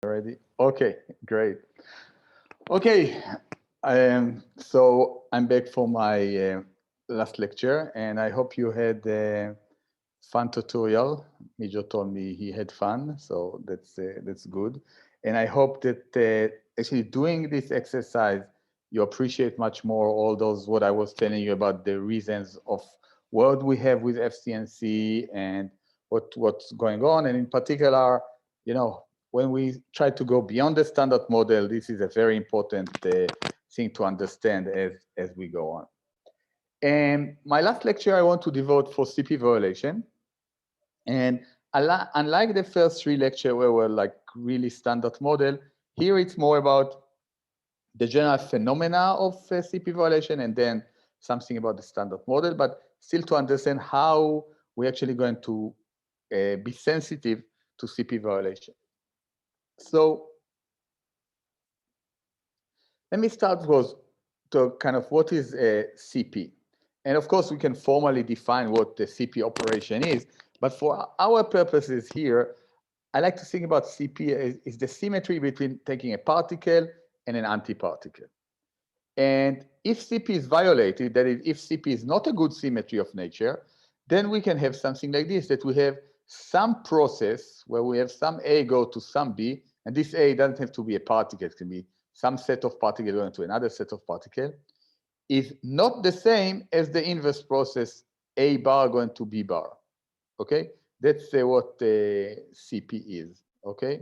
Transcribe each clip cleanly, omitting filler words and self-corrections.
Already? Okay, great. Okay, so I'm back for my last lecture, and I hope you had a fun tutorial. Mijo told me he had fun, so that's good. And I hope that actually doing this exercise, you appreciate much more all those what I was telling you about the reasons of what we have with FCNC and what's going on, and in particular, you know, when we try to go beyond the standard model, this is a very important thing to understand as we go on. And my last lecture I want to devote for CP violation. And unlike the first three lectures where we're like really standard model, here it's more about the general phenomena of CP violation and then something about the standard model, but still to understand how we're actually going to be sensitive to CP violation. So let me start with to kind of what is a CP. And of course, we can formally define what the CP operation is, but for our purposes here, I like to think about CP as the symmetry between taking a particle and an antiparticle. And if CP is violated, that is, if CP is not a good symmetry of nature, then we can have something like this, that we have some process where we have some A go to some B, and this A doesn't have to be a particle, it can be some set of particles going to another set of particles, is not the same as the inverse process A bar going to B bar, okay? That's what CP is, okay?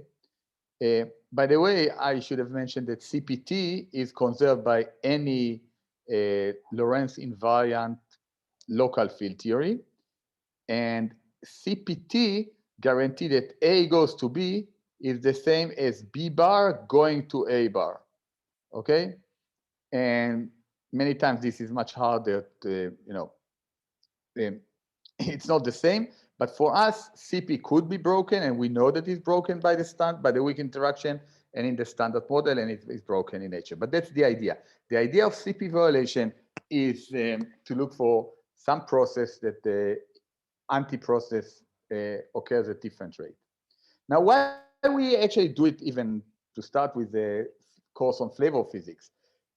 By the way, I should have mentioned that CPT is conserved by any Lorentz invariant local field theory, and CPT guarantee that A goes to B is the same as B bar going to A bar, okay? And many times this is much harder to, you know, it's not the same, but for us, CP could be broken, and we know that it's broken by the weak interaction and in the standard model, and it's broken in nature. But that's the idea. The idea of CP violation is to look for some process that the anti-process occurs at different rate. Now, why we actually do it even to start with the course on flavor physics?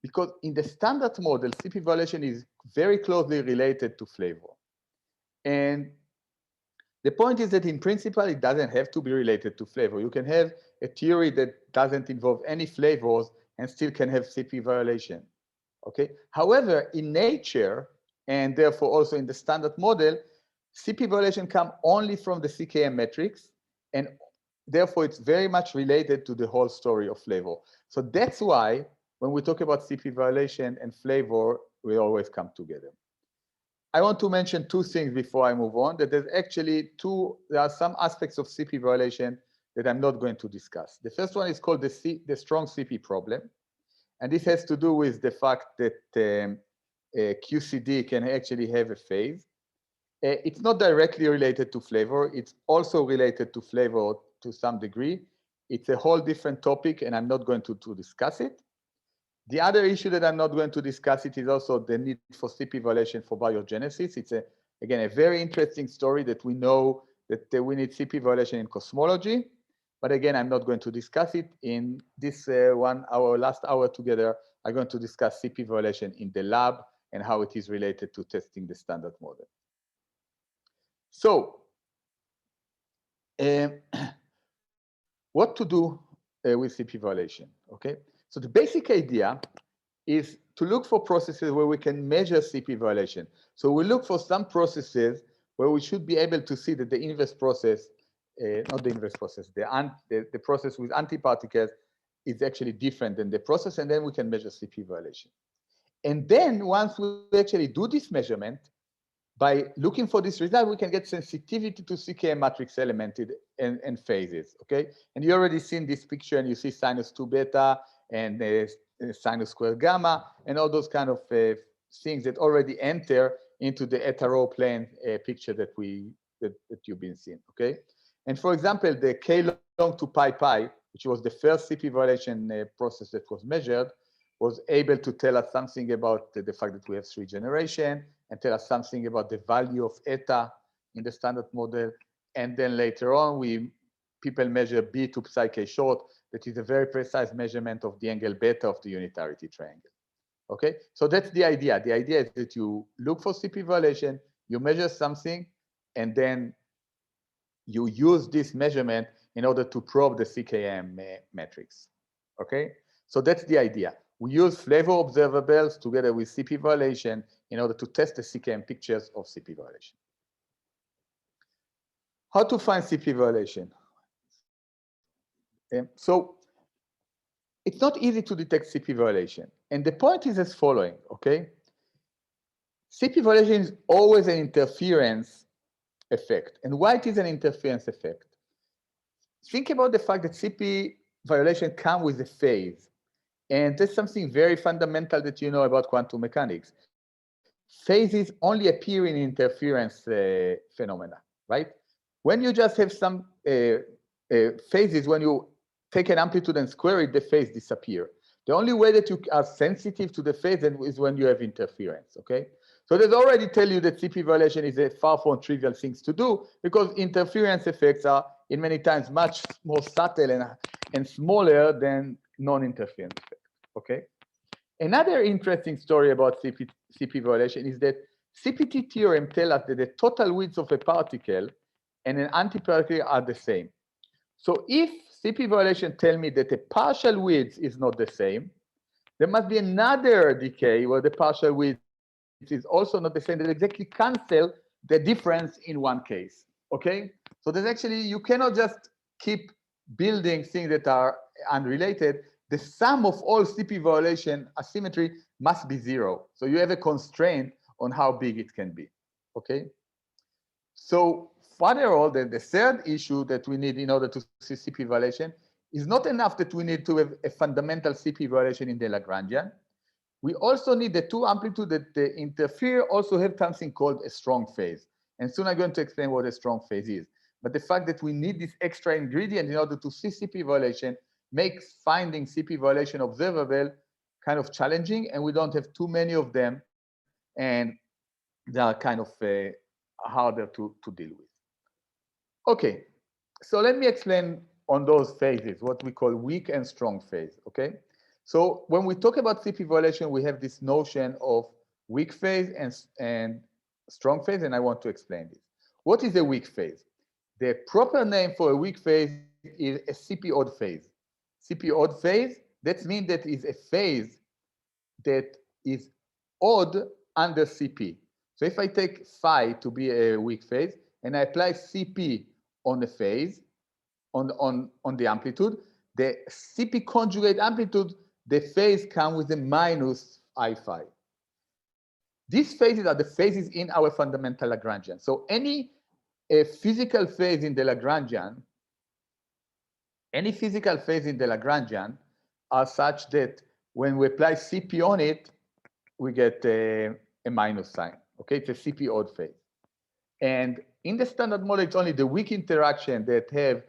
Because in the standard model, CP violation is very closely related to flavor. And the point is that in principle, it doesn't have to be related to flavor. You can have a theory that doesn't involve any flavors and still can have CP violation, okay? However, in nature, and therefore also in the standard model, CP violation come only from the CKM matrix, and therefore it's very much related to the whole story of flavor. So that's why when we talk about CP violation and flavor, we always come together. I want to mention two things before I move on, that there's actually there are some aspects of CP violation that I'm not going to discuss. The first one is called the strong CP problem. And this has to do with the fact that QCD can actually have a phase. It's not directly related to flavor. It's also related to flavor to some degree. It's a whole different topic, and I'm not going to discuss it. The other issue that I'm not going to discuss it is also the need for CP violation for biogenesis. It's, again, a very interesting story that we know that we need CP violation in cosmology. But again, I'm not going to discuss it. In this last hour together, I'm going to discuss CP violation in the lab and how it is related to testing the standard model. So, what to do with CP violation, okay? So the basic idea is to look for processes where we can measure CP violation. So we look for some processes where we should be able to see that the inverse process, not the inverse process, the process with antiparticles is actually different than the process, and then we can measure CP violation. And then once we actually do this measurement, by looking for this result, we can get sensitivity to CKM matrix element and phases, okay? And you already seen this picture, and you see sinus 2 beta and sinus square gamma, and all those kind of things that already enter into the hetero plane picture that you've been seeing, okay? And for example, the K long to pi pi, which was the first CP violation process that was measured, was able to tell us something about the fact that we have 3 generation, and tell us something about the value of eta in the standard model. And then later on, people measure B to psi k short that is a very precise measurement of the angle beta of the unitarity triangle. Okay, so that's the idea. The idea is that you look for CP violation, you measure something, and then you use this measurement in order to probe the CKM matrix. Okay, so that's the idea. We use Flavour observables together with CP violation in order to test the CKM pictures of CP violation. How to find CP violation? So it's not easy to detect CP violation. And the point is as following, okay? CP violation is always an interference effect. And why it is an interference effect? Think about the fact that CP violation comes with a phase. And that's something very fundamental that you know about quantum mechanics. Phases only appear in interference phenomena, right? When you just have some phases, when you take an amplitude and square it, the phase disappears. The only way that you are sensitive to the phase is when you have interference, okay? So there's already tell you that CP violation is a far from trivial things to do because interference effects are in many times much more subtle and smaller than non-interference effects, okay? Another interesting story about CP violation is that CPT theorem tells us that the total width of a particle and an antiparticle are the same. So if CP violation tell me that the partial width is not the same, there must be another decay where the partial width is also not the same, that exactly cancel the difference in one case, okay? So there's actually, you cannot just keep building things that are unrelated. The sum of all CP violation asymmetry must be zero. So you have a constraint on how big it can be, okay? So furthermore, the third issue that we need in order to see CP violation is not enough that we need to have a fundamental CP violation in the Lagrangian. We also need the two amplitudes that interfere also have something called a strong phase. And soon I'm going to explain what a strong phase is. But the fact that we need this extra ingredient in order to see CP violation makes finding CP violation observable kind of challenging, and we don't have too many of them, and they are kind of harder to deal with. Okay, so let me explain on those phases, what we call weak and strong phase, okay? So when we talk about CP violation, we have this notion of weak phase and strong phase, and I want to explain this. What is a weak phase? The proper name for a weak phase is a CP odd phase. CP odd phase, that means that is a phase that is odd under CP. So if I take phi to be a weak phase and I apply CP on the phase, on the amplitude, the CP conjugate amplitude, the phase comes with a minus I phi. These phases are the phases in our fundamental Lagrangian. So any physical phase in the Lagrangian, are such that when we apply CP on it, we get a minus sign. Okay, it's a CP odd phase. And in the standard model, it's only the weak interaction that have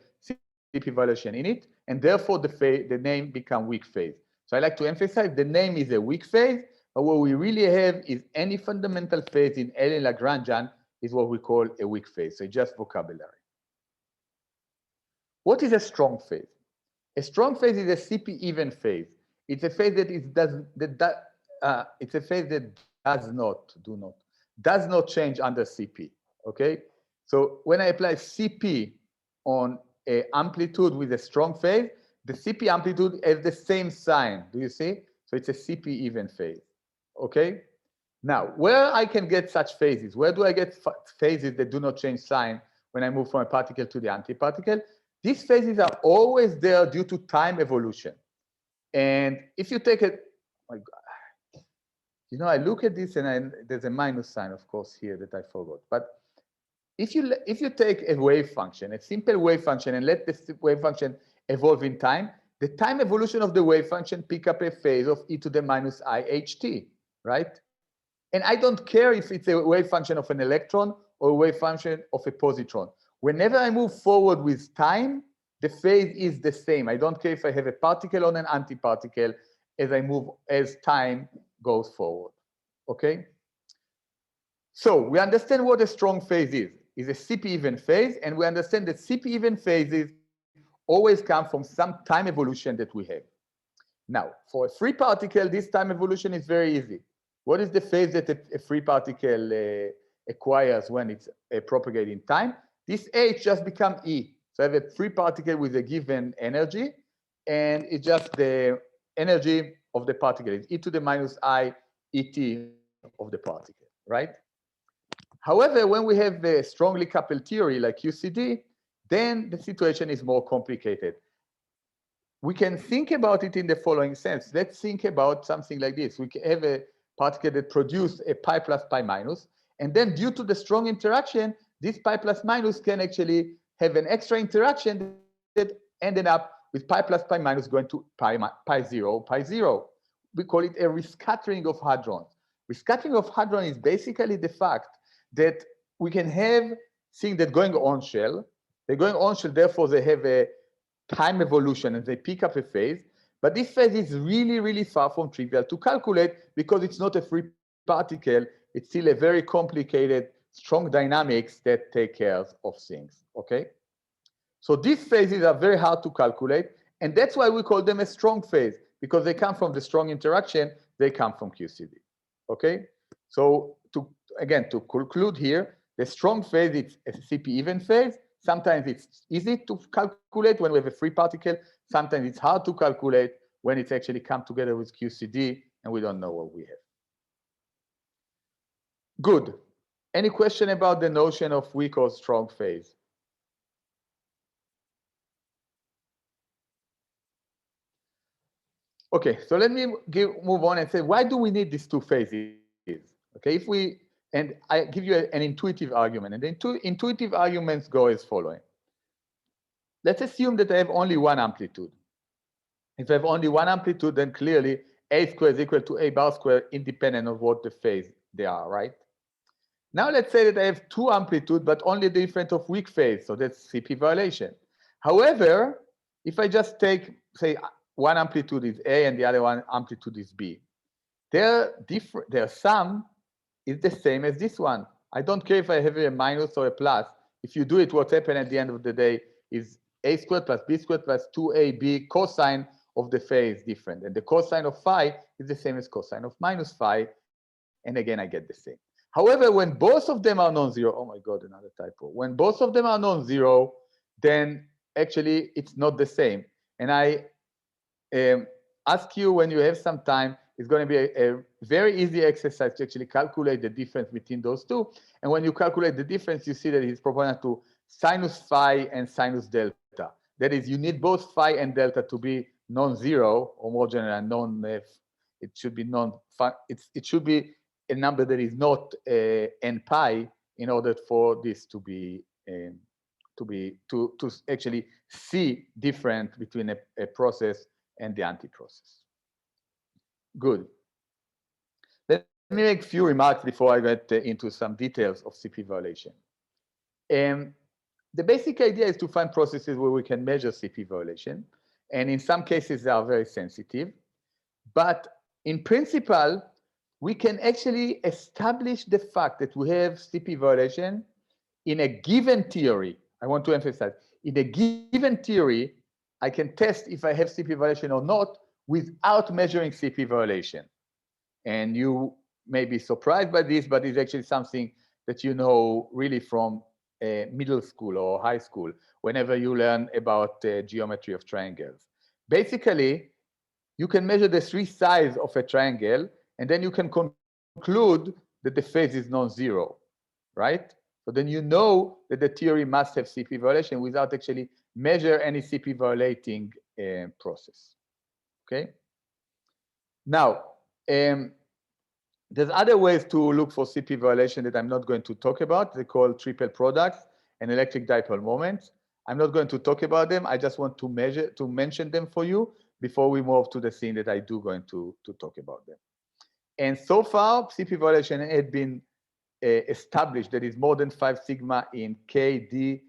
CP violation in it, and therefore the name become weak phase. So I like to emphasize the name is a weak phase, but what we really have is any fundamental phase in L Lagrangian is what we call a weak phase. So just vocabulary. What is a strong phase? A strong phase is a CP even phase. It's a phase that does not change under CP. Okay, so when I apply CP on an amplitude with a strong phase, the CP amplitude has the same sign. Do you see? So it's a CP even phase. Okay. Now, where I can get such phases? Where do I get phases that do not change sign when I move from a particle to the antiparticle? These phases are always there due to time evolution. And if you take it, oh my God, you know, I look at this and there's a minus sign, of course, here that I forgot. But if you take a wave function, a simple wave function, and let this wave function evolve in time, the time evolution of the wave function pick up a phase of e to the minus I ht, right? And I don't care if it's a wave function of an electron or a wave function of a positron. Whenever I move forward with time, the phase is the same. I don't care if I have a particle on an antiparticle as time goes forward, okay? So we understand what a strong phase is a CP even phase, and we understand that CP even phases always come from some time evolution that we have. Now, for a free particle, this time evolution is very easy. What is the phase that a free particle acquires when it's propagated in time? This H just becomes E. So I have a free particle with a given energy, and it's just the energy of the particle. It's e to the minus I ET of the particle, right? However, when we have a strongly coupled theory like QCD, then the situation is more complicated. We can think about it in the following sense. Let's think about something like this. We can have a particle that produces a pi plus pi minus, and then due to the strong interaction, this pi plus minus can actually have an extra interaction that ended up with pi plus pi minus going to pi zero, pi zero. We call it a rescattering of hadrons. Rescattering of hadron is basically the fact that we can have things that going on shell. They're going on shell, therefore they have a time evolution and they pick up a phase. But this phase is really, really far from trivial to calculate because it's not a free particle. It's still a very complicated, strong dynamics that take care of things, okay? So these phases are very hard to calculate, and that's why we call them a strong phase, because they come from the strong interaction, they come from QCD, okay? So again, to conclude here, the strong phase is a CP even phase. Sometimes it's easy to calculate when we have a free particle. Sometimes it's hard to calculate when it's actually come together with QCD and we don't know what we have. Good. Any question about the notion of weak or strong phase? Okay, so let me move on and say, why do we need these two phases? Okay, and I give you an intuitive argument, and the intuitive arguments go as following. Let's assume that I have only one amplitude. If I have only one amplitude, then clearly A squared is equal to A bar squared, independent of what the phase they are, right? Now let's say that I have two amplitudes, but only the difference of weak phase, so that's CP violation. However, if I just take, say, one amplitude is A and the other one amplitude is B, their sum is the same as this one. I don't care if I have a minus or a plus. If you do it, what's happened at the end of the day is A squared plus B squared plus 2AB cosine of the phase different. And the cosine of phi is the same as cosine of minus phi. And again, I get the same. However, when both of them are non-zero, oh my God, another typo. When both of them are non-zero, then actually it's not the same. And I ask you when you have some time, it's going to be a very easy exercise to actually calculate the difference between those two. And when you calculate the difference, you see that it's proportional to sinus phi and sinus delta. That is, you need both phi and delta to be non-zero, or more generally, it should be it should be a number that is not n pi in order for this to be to actually see difference between a process and the anti-process. Good. Let me make a few remarks before I get into some details of CP violation. The basic idea is to find processes where we can measure CP violation. And in some cases, they are very sensitive. But in principle, we can actually establish the fact that we have CP violation in a given theory. I want to emphasize, in a given theory, I can test if I have CP violation or not without measuring CP violation. And you may be surprised by this, but it's actually something that you know really from middle school or high school, whenever you learn about geometry of triangles. Basically, you can measure the three sides of a triangle, and then you can conclude that the phase is non-zero, right? So then you know that the theory must have CP violation without actually measure any CP violating process, okay? Now, there's other ways to look for CP violation that I'm not going to talk about. They're called triple products and electric dipole moments. I'm not going to talk about them. I just want to mention them for you before we move to the thing that I do going to talk about them. And so far, CP violation had been established that is more than 5 sigma in K, D,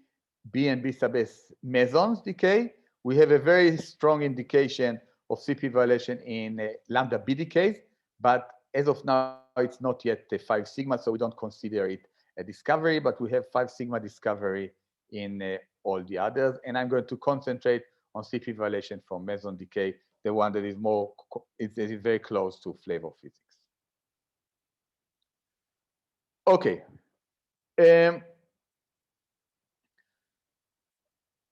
B, and B sub S mesons decay. We have a very strong indication of CP violation in lambda B decays, but as of now, it's not yet a 5 sigma, so we don't consider it a discovery, but we have 5 sigma discovery in all the others. And I'm going to concentrate on CP violation from meson decay, the one that is more, is very close to flavor physics. Okay.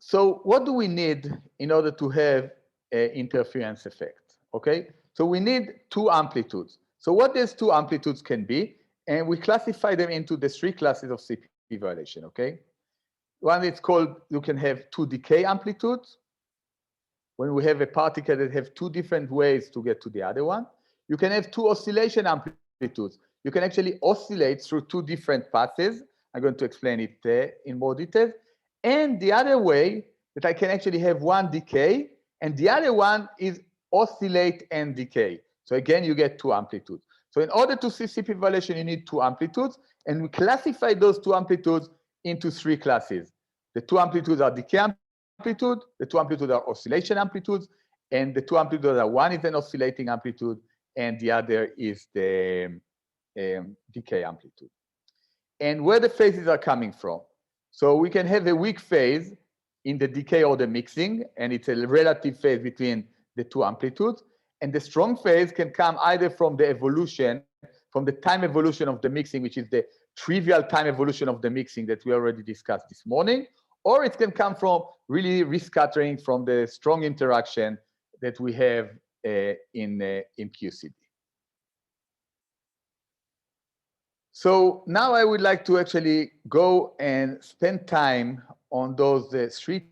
So what do we need in order to have an interference effect? Okay, so we need two amplitudes. So what these two amplitudes can be, and we classify them into the three classes of CP violation, okay? One is called, you can have two decay amplitudes, when we have a particle that have two different ways to get to the other one. You can have two oscillation amplitudes. You can actually oscillate through two different paths. I'm going to explain it in more detail. And the other way that I can actually have one decay, and the other one is oscillate and decay. So again, you get two amplitudes. So in order to see CP violation, you need two amplitudes, and we classify those two amplitudes into three classes. The two amplitudes are decay amplitude, the two amplitudes are oscillation amplitudes, and the two amplitudes are, one is an oscillating amplitude, and the other is the decay amplitude. And where the phases are coming from. So we can have a weak phase in the decay or the mixing, and it's a relative phase between the two amplitudes. And the strong phase can come either from the evolution, from the time evolution of the mixing, which is the trivial time evolution of the mixing that we already discussed this morning, or it can come from really rescattering from the strong interaction that we have in QCD. So now I would like to actually go and spend time on those three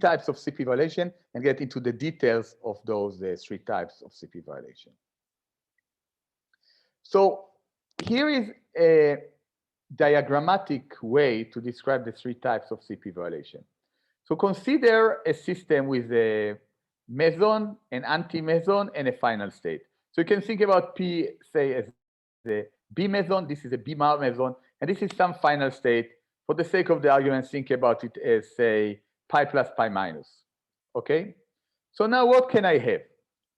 types of CP violation and get into the details of those three types of CP violation. So here is a diagrammatic way to describe the three types of CP violation. So consider a system with a meson, an anti-meson, and a final state. So you can think about P, say, as the B meson, this is a B meson, and this is some final state. For the sake of the argument, think about it as, say, pi plus pi minus, okay? So now what can I have?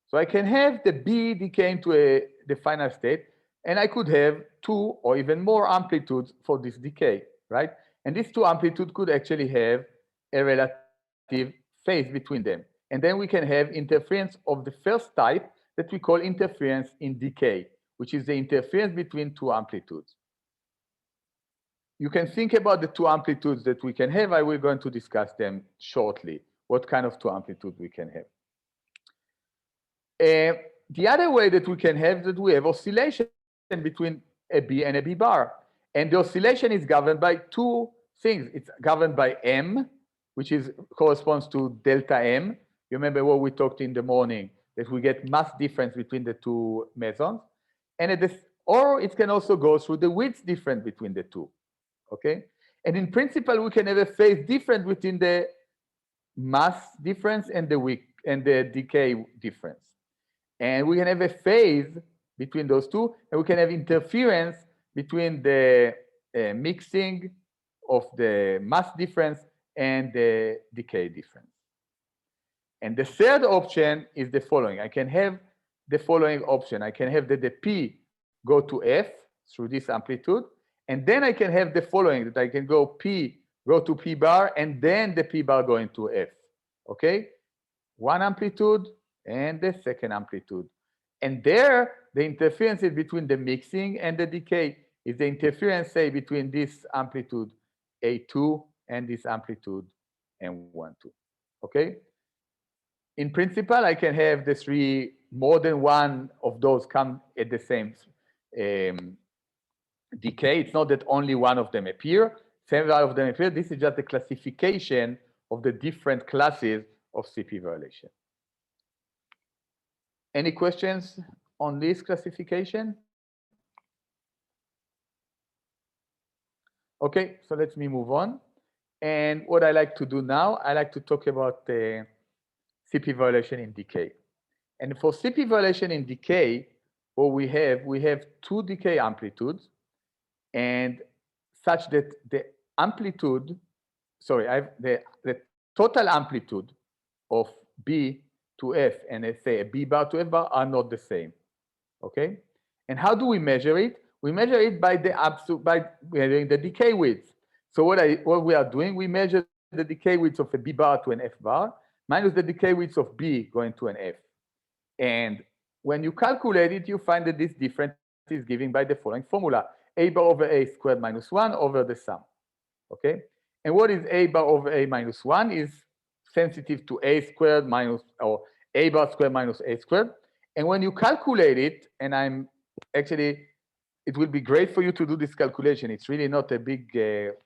So I can have the B decaying to the final state, and I could have two or even more amplitudes for this decay, right? And these two amplitudes could actually have a relative phase between them. And then we can have interference of the first type that we call interference in decay, which is the interference between two amplitudes. You can think about the two amplitudes that we can have. I will going to discuss them shortly, what kind of two amplitudes we can have. The other way that we can have that we have oscillation between a B and a B bar. And the oscillation is governed by two things. It's governed by M, which corresponds to delta M. You remember what we talked in the morning, that we get mass difference between the two mesons. And or it can also go through the width difference between the two, okay? And in principle, we can have a phase difference between the mass difference and the decay difference. And we can have a phase between those two, and we can have interference between the mixing of the mass difference and the decay difference. And the third option is the following. I can have the following option. I can have the P go to F through this amplitude, and then I can have the following, that I can go to P bar, and then the P bar going to F, okay? One amplitude and the second amplitude. And there, the interference is between the mixing and the decay. Is the interference, say, between this amplitude A2 and this amplitude M12, okay? In principle, I can have the three, more than one of those come at the same decay. It's not that only one of them appear, several of them appear. This is just the classification of the different classes of CP violation. Any questions on this classification? Okay, so let me move on. And what I like to do now, I like to talk about the CP violation in decay. And for CP violation in decay, what we have two decay amplitudes, and such that the amplitude, the total amplitude of B to F and let's say a B bar to F bar are not the same, okay? And how do we measure it? We measure it by the absolute, by measuring the decay width. So what we are doing, we measure the decay width of a B bar to an F bar minus the decay width of B going to an F. And when you calculate it, you find that this difference is given by the following formula: A bar over A squared minus 1 over the sum. Okay? And what is A bar over A minus 1 is sensitive to A squared minus, or A bar squared minus A squared. And when you calculate it, and I'm actually, it will be great for you to do this calculation. It's really not a big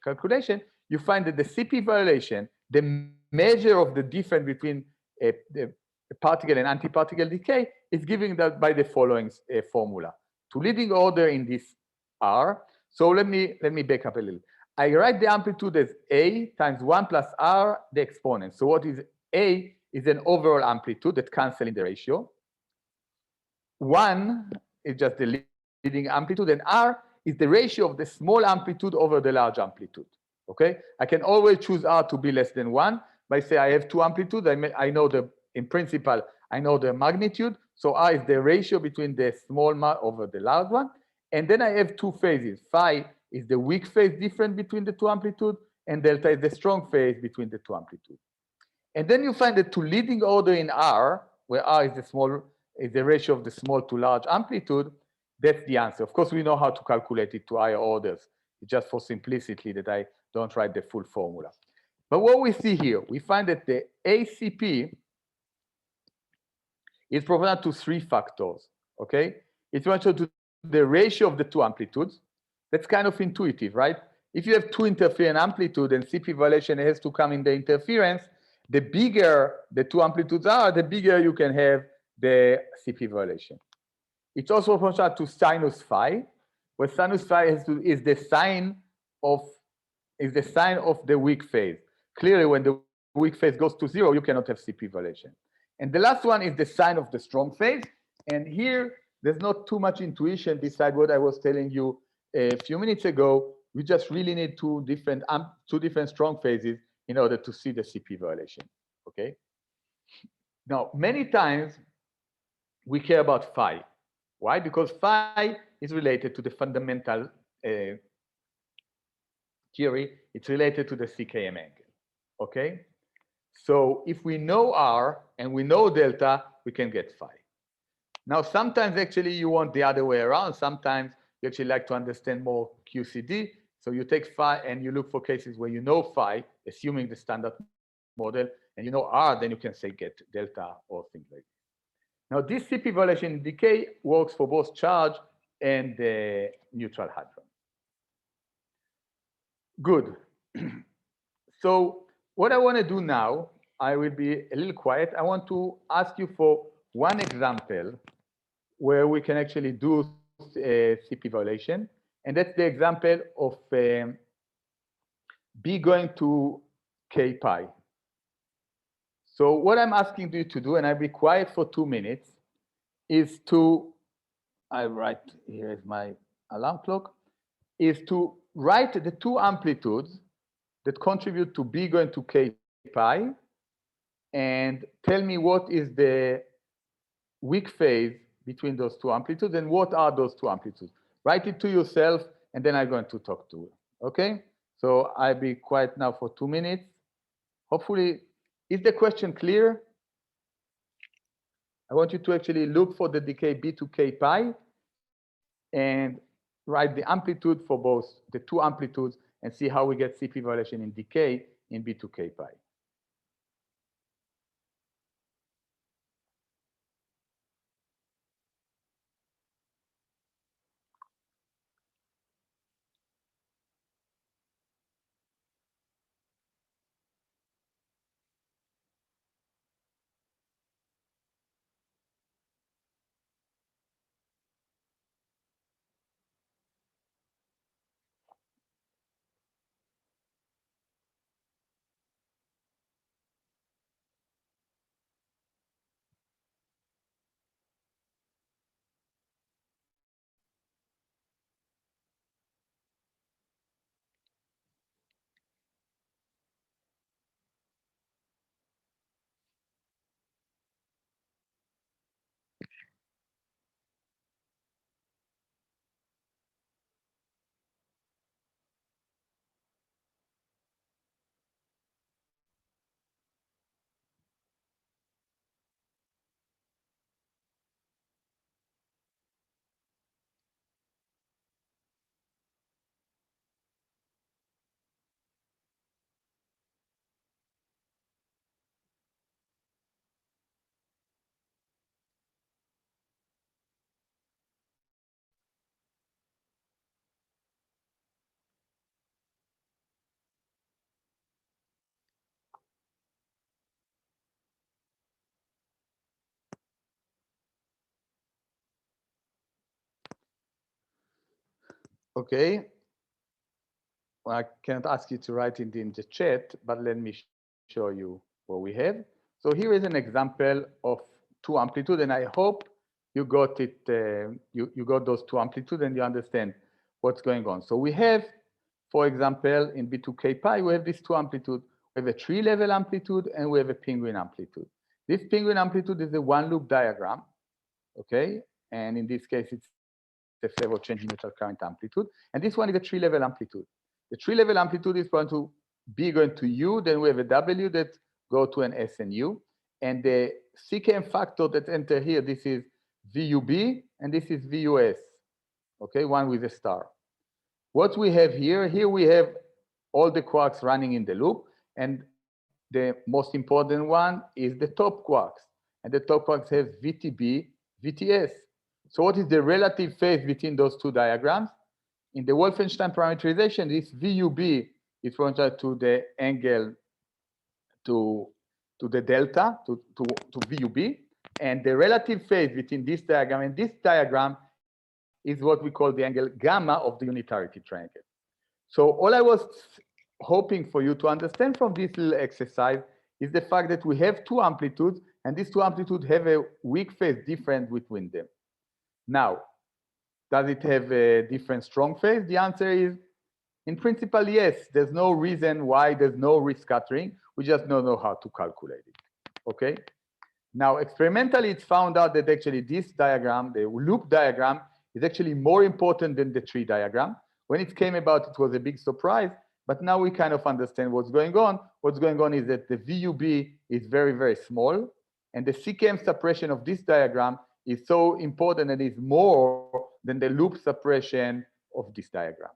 calculation. You find that the CP violation, the measure of the difference between the particle and antiparticle decay, is given that by the following formula. To leading order in this R. So let me back up a little. I write the amplitude as A times 1 plus R, the exponent. So what is A is an overall amplitude that cancels in the ratio. 1 is just the leading amplitude, and R is the ratio of the small amplitude over the large amplitude. Okay, I can always choose R to be less than 1 by say I have two amplitudes. I know in principle, I know the magnitude. So R is the ratio between the small over the large one. And then I have two phases. Phi is the weak phase difference between the two amplitudes, and delta is the strong phase between the two amplitudes. And then you find the two leading order in R, where R is the ratio of the small to large amplitude. That's the answer. Of course, we know how to calculate it to higher orders. It's just for simplicity that I don't write the full formula. But what we see here, we find that the ACP is proportional to three factors, okay? It's proportional to the ratio of the two amplitudes. That's kind of intuitive, right? If you have two interference amplitude and CP violation has to come in the interference, the bigger the two amplitudes are, the bigger you can have the CP violation. It's also proportional to sinus phi, where sinus phi is the sign of the weak phase. Clearly, when the weak phase goes to 0, you cannot have CP violation. And the last one is the sign of the strong phase. And here, there's not too much intuition beside what I was telling you a few minutes ago. We just really need two different strong phases in order to see the CP violation. Okay. Now, many times we care about phi. Why? Because phi is related to the fundamental theory. It's related to the CKM angle. Okay. So if we know R and we know delta, we can get phi. Now, sometimes actually you want the other way around. Sometimes you actually like to understand more QCD. So you take phi and you look for cases where you know phi, assuming the standard model, and you know R, then you can say get delta or things like that. Now, this CP violation in decay works for both charge and the neutral hadron. Good. So what I want to do now, I will be a little quiet. I want to ask you for one example where we can actually do CP violation. And that's the example of B going to K pi. So what I'm asking you to do, and I'll be quiet for 2 minutes, is to, here is my alarm clock, is to write the two amplitudes that contribute to B going to K pi, and tell me what is the weak phase between those two amplitudes and what are those two amplitudes. Write it to yourself, and then I'm going to talk to you. Okay? So I'll be quiet now for 2 minutes. Hopefully, is the question clear? I want you to actually look for the decay B to K pi and write the amplitude for both the two amplitudes and see how we get CP violation in decay in B to K pi. Okay. Well, I cannot ask you to write it in the chat, but let me show you what we have. So here is an example of two amplitude, and I hope you got it. You got those two amplitude, and you understand what's going on. So we have, for example, in B2K pi, we have these two amplitude. We have a tree-level amplitude, and we have a penguin amplitude. This penguin amplitude is a one-loop diagram, okay? And in this case, it's the Flavour changing neutral current amplitude. And this one is a tree-level amplitude. The tree-level amplitude is going to be going to U, then we have a W that go to an S and U. And the CKM factor that enter here, this is VUB, and this is VUS, okay, one with a star. What we have here we have all the quarks running in the loop, and the most important one is the top quarks, and the top quarks have VTB, VTS. So what is the relative phase between those two diagrams? In the Wolfenstein parameterization, this VUB is proportional to the angle to the delta, to VUB, and the relative phase between this diagram and this diagram is what we call the angle gamma of the unitarity triangle. So all I was hoping for you to understand from this little exercise is the fact that we have two amplitudes, and these two amplitudes have a weak phase difference between them. Now, does it have a different strong phase? The answer is, in principle, yes. There's no reason why there's no rescattering. We just don't know how to calculate it, okay? Now, experimentally, it's found out that actually this diagram, the loop diagram, is actually more important than the tree diagram. When it came about, it was a big surprise, but now we kind of understand what's going on. What's going on is that the VUB is very, very small, and the CKM suppression of this diagram is so important and is more than the loop suppression of this diagram,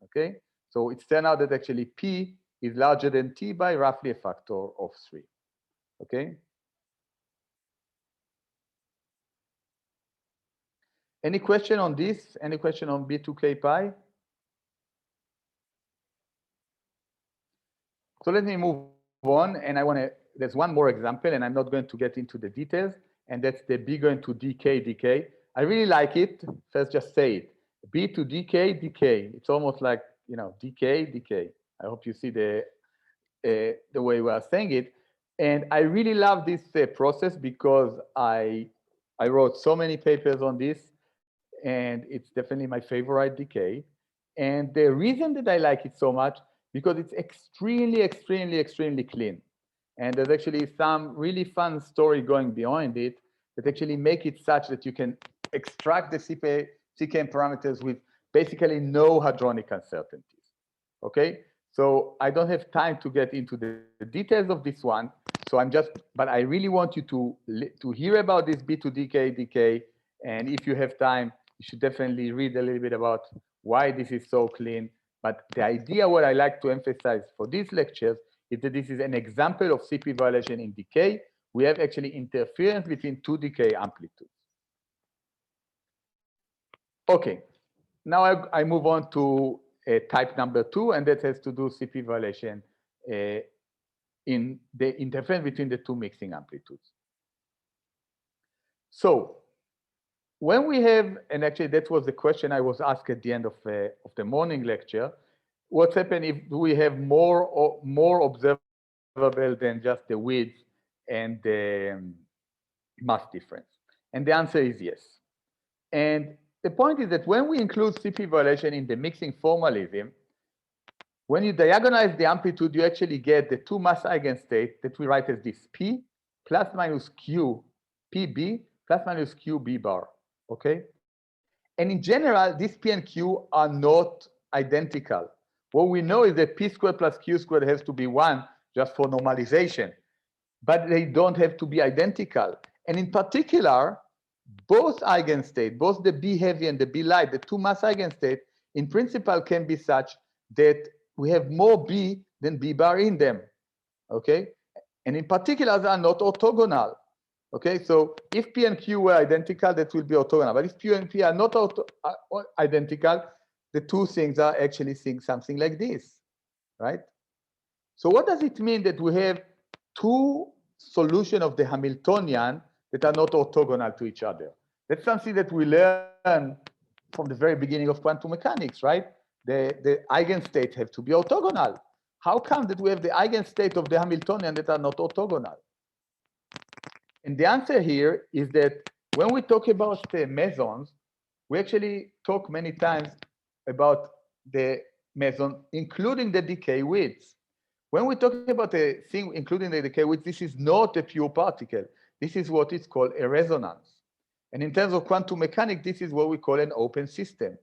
okay? So it's turned out that actually P is larger than T by roughly a factor of 3, okay? Any question on this? Any question on B2K pi? So let me move on, and there's one more example, and I'm not going to get into the details, and that's the B going to decay. I really like it. First, just say it. B to decay. It's almost like, you know, decay. I hope you see the way we are saying it. And I really love this process because I wrote so many papers on this, and it's definitely my favorite decay. And the reason that I like it so much, because it's extremely clean. And there's actually some really fun story going behind it that actually make it such that you can extract the CKM parameters with basically no hadronic uncertainties, okay? So I don't have time to get into the details of this one. So but I really want you to hear about this B to decay. And if you have time, you should definitely read a little bit about why this is so clean. But the idea, what I like to emphasize for these lectures, is that this is an example of CP violation in decay. We have actually interference between two decay amplitudes. Okay, now I move on to type number 2, and that has to do CP violation in the interference between the two mixing amplitudes. So when we have, and actually that was the question I was asked at the end of the morning lecture, what's happened if we have more observable than just the width and the mass difference? And the answer is yes. And the point is that when we include CP violation in the mixing formalism, when you diagonalize the amplitude, you actually get the two mass eigenstates that we write as this P plus minus Q PB plus minus Q B bar, okay? And in general, these P and Q are not identical. What we know is that P squared plus Q squared has to be 1 just for normalization, but they don't have to be identical. And in particular, both eigenstates, both the B heavy and the B light, the two mass eigenstates, in principle can be such that we have more B than B bar in them, okay? And in particular, they are not orthogonal, okay? So if P and Q were identical, that will be orthogonal. But if P and P are not identical, the two things are actually seeing something like this, right? So what does it mean that we have two solutions of the Hamiltonian that are not orthogonal to each other? That's something that we learn from the very beginning of quantum mechanics, right? The eigenstate have to be orthogonal. How come that we have the eigenstate of the Hamiltonian that are not orthogonal? And the answer here is that when we talk about the mesons, we actually talk many times about the meson, including the decay widths. When we talk about a thing including the decay width, this is not a pure particle. This is what is called a resonance. And in terms of quantum mechanics, this is what we call an open system.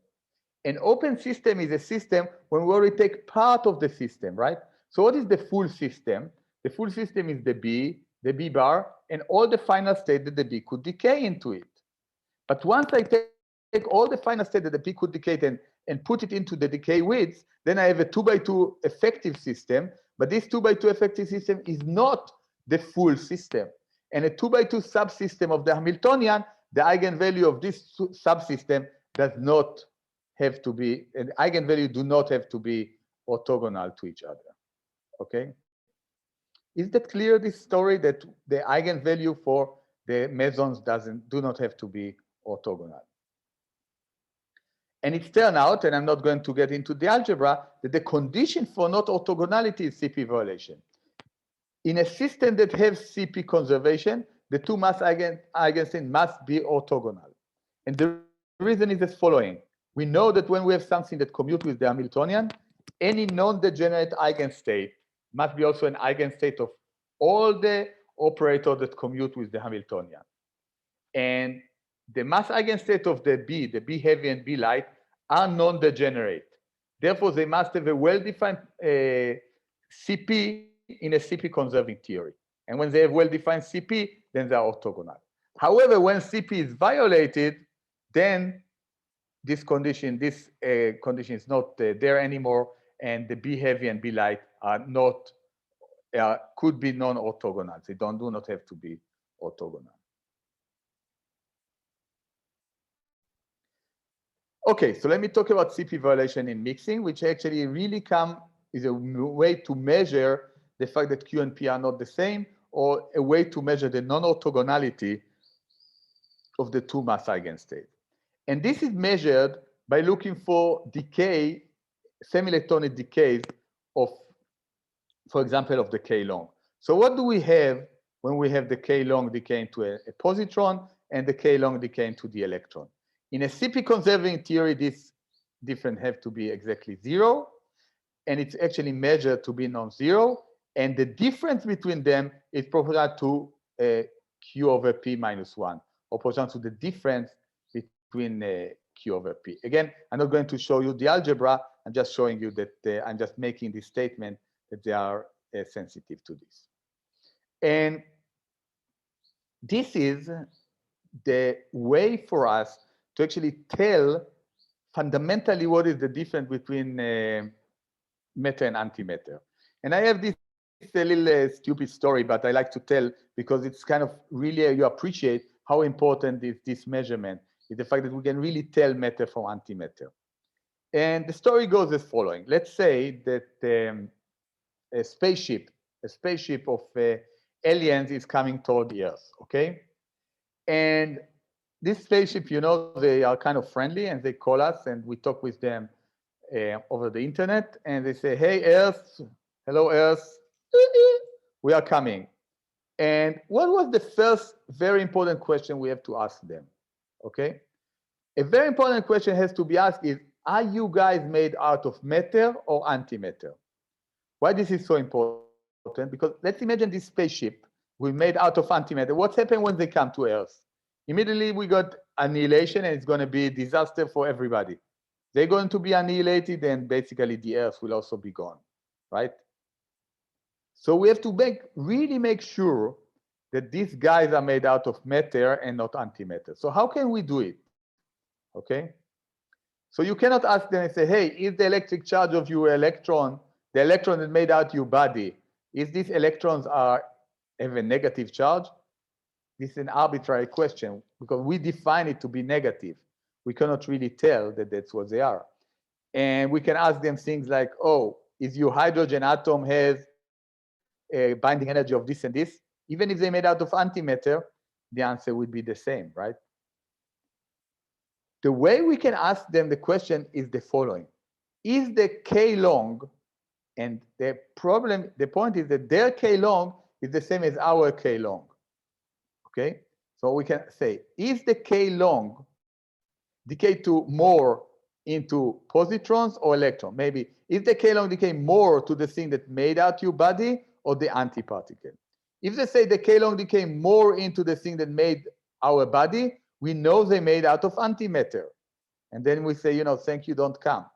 An open system is a system when we already take part of the system, right? So what is the full system? The full system is the B bar, and all the final state that the B could decay into it. But once I take all the final state that the B could decay and put it into the decay widths, then I have a 2x2 effective system. But this 2x2 effective system is not the full system. And a 2x2 subsystem of the Hamiltonian, the eigenvalue of this subsystem does not have to be, and eigenvalue do not have to be orthogonal to each other. Okay? Is that clear, this story, that the eigenvalue for the mesons do not have to be orthogonal? And it turned out, and I'm not going to get into the algebra, that the condition for not orthogonality is CP violation. In a system that has CP conservation, the two mass eigenstates must be orthogonal. And the reason is as following. We know that when we have something that commutes with the Hamiltonian, any non-degenerate eigenstate must be also an eigenstate of all the operators that commute with the Hamiltonian. And the mass eigenstate of the B heavy and B light, are non-degenerate. Therefore, they must have a well-defined CP in a CP conserving theory. And when they have well-defined CP, then they are orthogonal. However, when CP is violated, then this condition is not there anymore, and the B heavy and B light are not, could be non-orthogonal. They do not have to be orthogonal. Okay, so let me talk about CP violation in mixing, which actually really is a way to measure the fact that Q and P are not the same, or a way to measure the non-orthogonality of the two mass eigenstates. And this is measured by looking for decay, semi-electronic decays of, for example, of the K long. So what do we have when we have the K long decay into a positron and the K long decay into the electron? In a CP conserving theory, this difference have to be exactly 0, and it's actually measured to be non-zero, and the difference between them is proportional to Q over P minus 1, or proportional to the difference between Q over P. Again, I'm not going to show you the algebra, I'm just showing you that I'm just making this statement that they are sensitive to this. And this is the way for us to actually tell fundamentally what is the difference between matter and antimatter. And I have this a little stupid story, but I like to tell because it's kind of really, you appreciate how important is this measurement, is the fact that we can really tell matter from antimatter. And the story goes as following. Let's say that a spaceship of aliens is coming toward the Earth, okay? And this spaceship, you know, they are kind of friendly, and they call us, and we talk with them over the internet, and they say, hey, Earth, hello, Earth, we are coming. And what was the first very important question we have to ask them, okay? A very important question has to be asked is, are you guys made out of matter or antimatter? Why this is so important? Because let's imagine this spaceship we made out of antimatter. What's happened when they come to Earth? Immediately we got annihilation, and it's going to be a disaster for everybody. They're going to be annihilated, and basically the Earth will also be gone, right? So we have to really make sure that these guys are made out of matter and not antimatter. So how can we do it? Okay. So you cannot ask them and say, hey, is the electric charge of your electron, the electron that made out your body, is these electrons have a negative charge? This is an arbitrary question because we define it to be negative. We cannot really tell that that's what they are. And we can ask them things like, oh, is your hydrogen atom has a binding energy of this and this? Even if they made out of antimatter, the answer would be the same, right? The way we can ask them the question is the following. Is the K long, and the point is that their K long is the same as our K long, okay? So we can say, is the K long decay to more into positrons or electron? Maybe, is the K long decay more to the thing that made out your body or the antiparticle? If they say the K long decay more into the thing that made our body, we know they made out of antimatter. And then we say, thank you, don't come.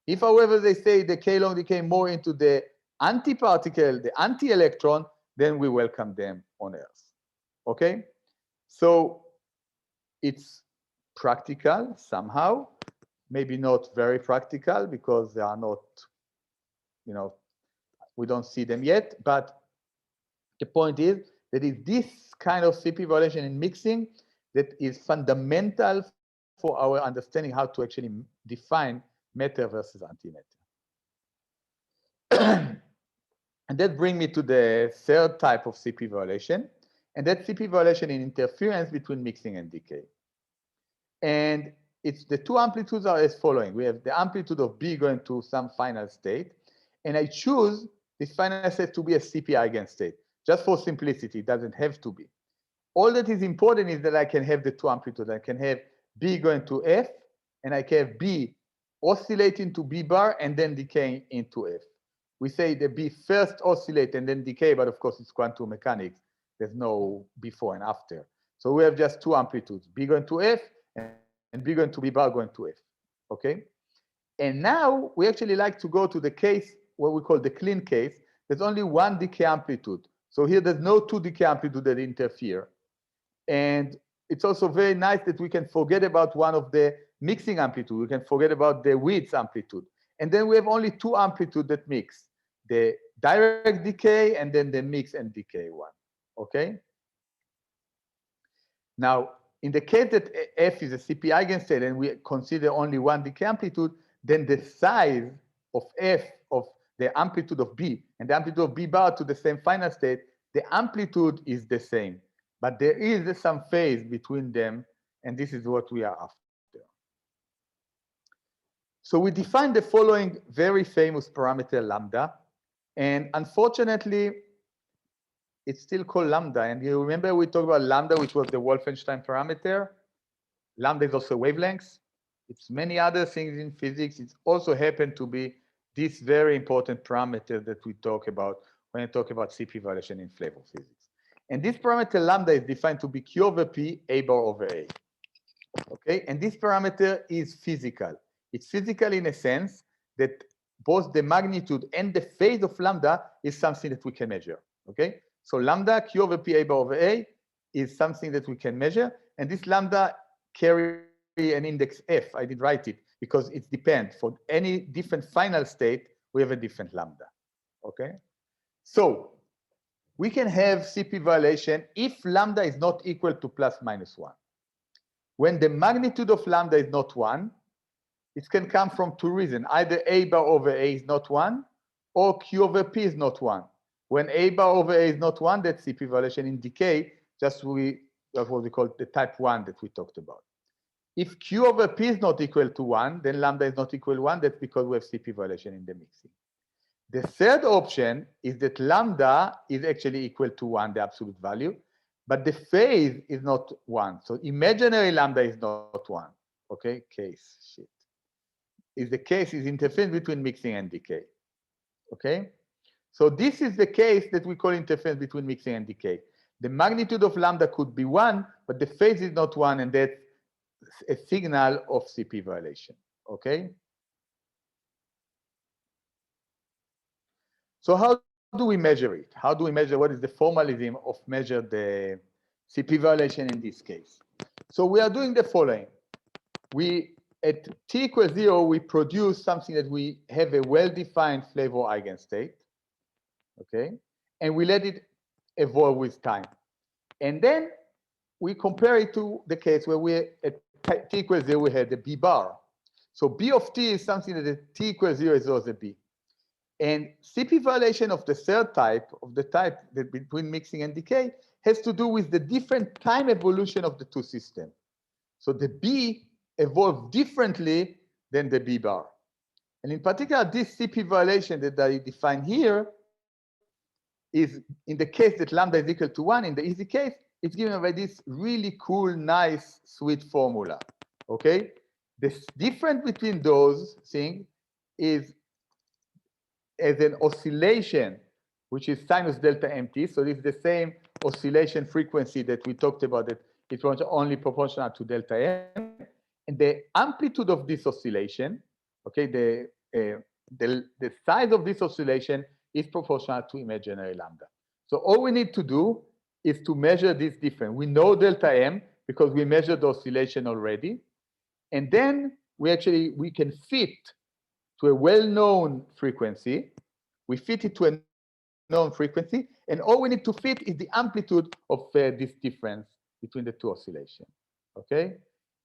If, however, they say the K long decay more into the antiparticle, the anti-electron, then we welcome them on Earth. Okay? So it's practical somehow, maybe not very practical because they are not, we don't see them yet. But the point is that it's this kind of CP violation in mixing that is fundamental for our understanding how to actually define matter versus antimatter. And that brings me to the third type of CP violation, and that's CP violation in interference between mixing and decay. And it's the two amplitudes are as following. We have the amplitude of B going to some final state, and I choose this final state to be a CP eigenstate. Just for simplicity, it doesn't have to be. All that is important is that I can have the two amplitudes. I can have B going to F, and I can have B oscillating to B bar and then decaying into F. We say the B first oscillate and then decay, but of course it's quantum mechanics. There's no before and after. So we have just two amplitudes, B going to F and B going to B bar going to F, okay? And now we actually like to go to the case, what we call the clean case. There's only one decay amplitude. So here there's no two decay amplitude that interfere. And it's also very nice that we can forget about one of the mixing amplitude. We can forget about the width amplitude. And then we have only two amplitude that mix, the direct decay and then the mix and decay one, okay? Now, in the case that F is a CP eigenstate and we consider only one decay amplitude, then the size of F of the amplitude of B and the amplitude of B bar to the same final state, the amplitude is the same. But there is some phase between them, and this is what we are after. So we define the following very famous parameter lambda, and unfortunately, it's still called lambda. And you remember we talked about lambda, which was the Wolfenstein parameter. Lambda is also wavelengths. It's many other things in physics. It also happened to be this very important parameter that we talk about when we talk about CP violation in flavor physics. And this parameter lambda is defined to be Q over P, A bar over A. Okay, and this parameter is physical. It's physical in a sense that both the magnitude and the phase of lambda is something that we can measure. Okay, so lambda Q over P, A bar over A is something that we can measure, and this lambda carry an index F. I did write it because it depends. For any different final state, we have a different lambda. Okay, so we can have CP violation if lambda is not equal to plus minus 1. When the magnitude of lambda is not 1, it can come from two reasons. Either A bar over A is not 1, or Q over P is not 1. When A bar over A is not 1, that's CP violation in decay. That's what we call the type 1 that we talked about. If Q over P is not equal to 1, then lambda is not equal to 1. That's because we have CP violation in the mixing. The third option is that lambda is actually equal to 1, the absolute value, but the phase is not 1. So imaginary lambda is not 1. Okay, case shit. The case is interference between mixing and decay. Okay, so this is the case that we call interference between mixing and decay. The magnitude of lambda could be 1, but the phase is not 1, and that's a signal of CP violation. Okay. So how do we measure it? How do we measure what is the formalism of measure the CP violation in this case? So we are doing the following. At t equals 0, we produce something that we have a well-defined flavor eigenstate, okay? And we let it evolve with time. And then we compare it to the case where at t equals 0, we had the B bar. So B of t is something that at t equals 0 is also B. And CP violation of the third type, of the type that between mixing and decay, has to do with the different time evolution of the two systems. So the B evolve differently than the B bar. And in particular, this CP violation that I define here is in the case that lambda is equal to 1, in the easy case, it's given by this really cool, nice, sweet formula. Okay? The difference between those things is as an oscillation, which is sinus delta MT. So this is the same oscillation frequency that we talked about, that it was only proportional to delta M. And the amplitude of this oscillation, okay, the size of this oscillation is proportional to imaginary lambda. So all we need to do is to measure this difference. We know delta M because we measured the oscillation already. And then we can fit to a well-known frequency. We fit it to a known frequency, and all we need to fit is the amplitude of this difference between the two oscillations. Okay?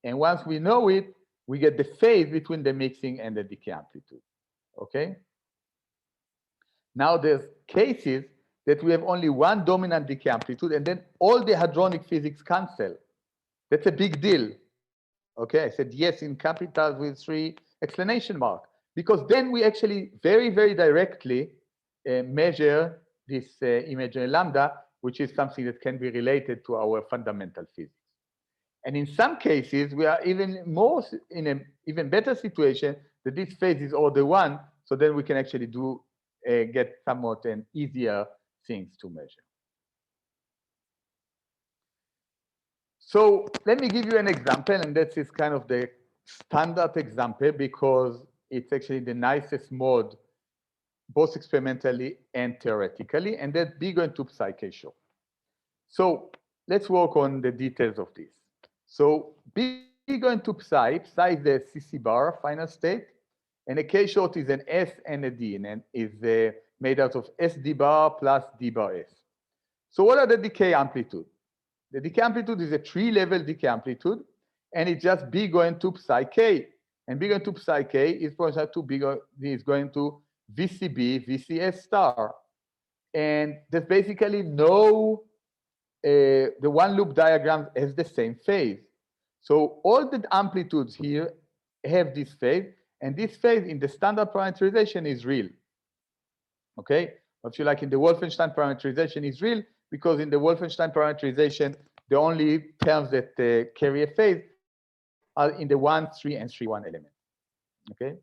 And once we know it, we get the phase between the mixing and the decay amplitude. Okay? Now there's cases that we have only one dominant decay amplitude, and then all the hadronic physics cancel. That's a big deal. Okay, I said yes in capitals with 3 exclamation marks, because then we actually very, very directly measure this imaginary lambda, which is something that can be related to our fundamental physics. And in some cases, we are even more in an even better situation that this phase is order 1, so then we can actually do get somewhat an easier things to measure. So let me give you an example, and that is kind of the standard example because it's actually the nicest mode, both experimentally and theoretically, and that's big into Psy show. So let's work on the details of this. So big into Psy is the CC bar final state, and a K short is an S and a D, and is made out of SD bar plus D bar S. So what are the decay amplitude? The decay amplitude is a 3-level decay amplitude, and it's just B going to Psi K. And B going to Psi K is proportional to B is going to VCB, VCS star. And there's basically no, the one loop diagram has the same phase. So all the amplitudes here have this phase, and this phase in the standard parameterization is real. Okay? If you like, in the Wolfenstein parameterization is real, because in the Wolfenstein parameterization, the only terms that carry a phase are in the 1, 3, and 3, 1 element. Okay.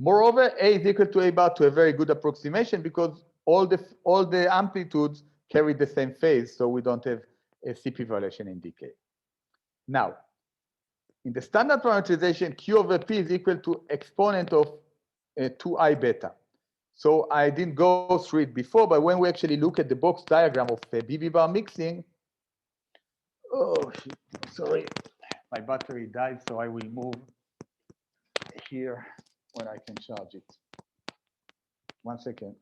Moreover, A is equal to A bar to a very good approximation because all the amplitudes carry the same phase, so we don't have a CP violation in decay. Now, in the standard parameterization, Q over P is equal to exponent of 2I beta. So I didn't go through it before, but when we actually look at the box diagram of BB bar mixing, oh, sorry, my battery died, so I will move here when I can charge it. 1 second.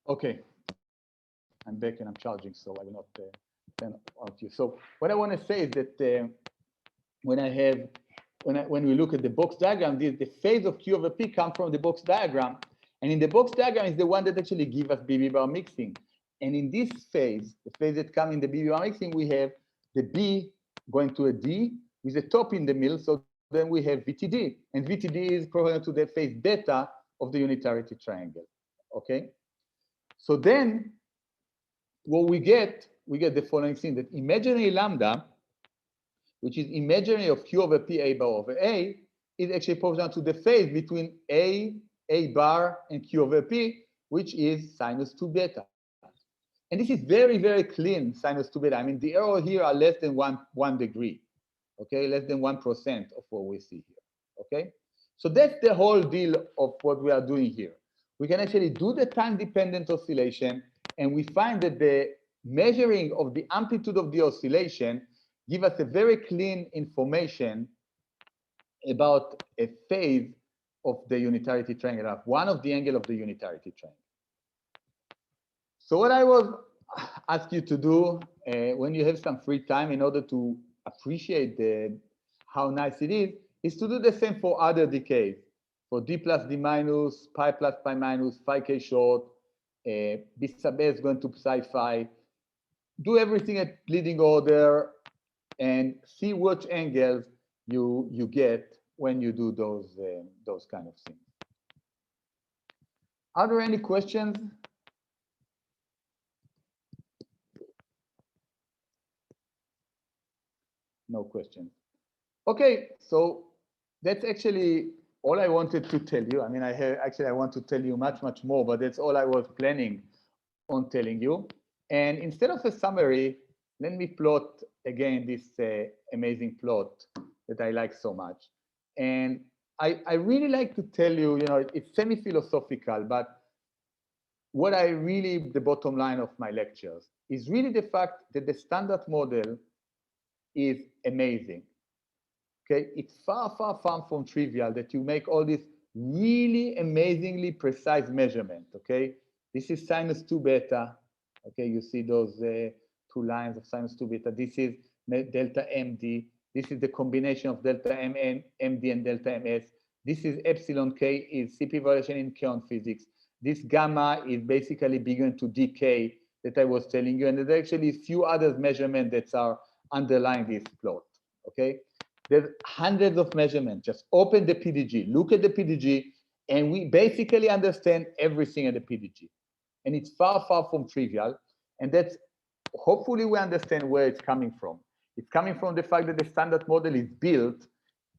Okay, I'm back and I'm charging, so I will not turn off you. So what I want to say is that when we look at the box diagram, the phase of Q over P comes from the box diagram, and in the box diagram is the one that actually gives us BB bar mixing. And in this phase, the phase that comes in the BB bar mixing, we have the B going to a D with a top in the middle. So then we have VTD, and VTD is equivalent to the phase beta of the unitarity triangle. Okay. So then what we get the following thing, that imaginary lambda, which is imaginary of Q over P A bar over A, is actually proportional to the phase between A bar, and Q over P, which is sinus 2 beta. And this is very, very clean sinus 2 beta. I mean, the error here are less than 1 degree, okay? Less than 1% of what we see here, okay? So that's the whole deal of what we are doing here. We can actually do the time-dependent oscillation, and we find that the measuring of the amplitude of the oscillation give us a very clean information about a phase of the unitarity triangle, one of the angle of the unitarity triangle. So what I will ask you to do when you have some free time in order to appreciate how nice it is to do the same for other decays, for D plus D minus, pi plus pi minus, phi k short, B sub A is going to psi phi, do everything at leading order, and see what angles you get when you do those kind of things. Are there any questions? No questions. Okay, so that's actually all I wanted to tell you. I mean, I want to tell you much more, but that's all I was planning on telling you. And instead of a summary, let me plot again this amazing plot that I like so much. And I really like to tell you, it's semi-philosophical, but what the bottom line of my lectures is really the fact that the standard model is amazing. Okay, it's far from trivial that you make all this really amazingly precise measurement. Okay, this is sinus 2 beta. Okay, you see those two lines of sinus 2 beta. This is delta MD. This is the combination of delta MD and delta MS. This is epsilon K is CP violation in kaon physics. This gamma is basically beginning to decay that I was telling you, and there's actually a few other measurements that are underlying this plot. Okay. There's hundreds of measurements. Just open the PDG, look at the PDG, and we basically understand everything at the PDG. And it's far from trivial. And that's, hopefully we understand where it's coming from. It's coming from the fact that the standard model is built